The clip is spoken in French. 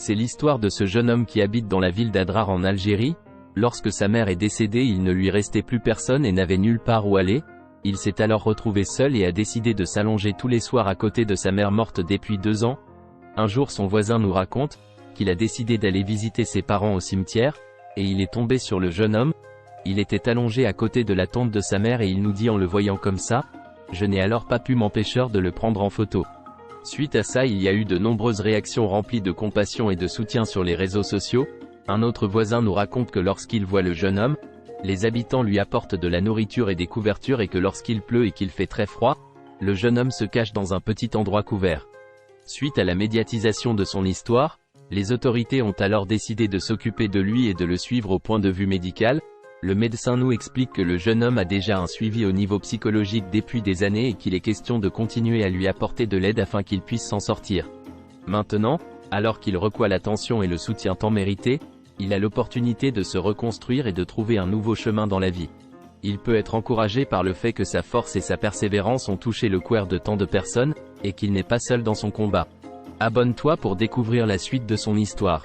C'est l'histoire de ce jeune homme qui habite dans la ville d'Adrar en Algérie. Lorsque sa mère est décédée, il ne lui restait plus personne et n'avait nulle part où aller. Il s'est alors retrouvé seul et a décidé de s'allonger tous les soirs à côté de sa mère morte depuis 2 ans. Un jour, son voisin nous raconte qu'il a décidé d'aller visiter ses parents au cimetière, et il est tombé sur le jeune homme. Il était allongé à côté de la tombe de sa mère et il nous dit en le voyant comme ça, « Je n'ai alors pas pu m'empêcher de le prendre en photo ». Suite à ça, il y a eu de nombreuses réactions remplies de compassion et de soutien sur les réseaux sociaux. Un autre voisin nous raconte que lorsqu'il voit le jeune homme, les habitants lui apportent de la nourriture et des couvertures et que lorsqu'il pleut et qu'il fait très froid, le jeune homme se cache dans un petit endroit couvert. Suite à la médiatisation de son histoire, les autorités ont alors décidé de s'occuper de lui et de le suivre au point de vue médical. Le médecin nous explique que le jeune homme a déjà un suivi au niveau psychologique depuis des années et qu'il est question de continuer à lui apporter de l'aide afin qu'il puisse s'en sortir. Maintenant, alors qu'il reçoit l'attention et le soutien tant mérité, il a l'opportunité de se reconstruire et de trouver un nouveau chemin dans la vie. Il peut être encouragé par le fait que sa force et sa persévérance ont touché le cœur de tant de personnes, et qu'il n'est pas seul dans son combat. Abonne-toi pour découvrir la suite de son histoire.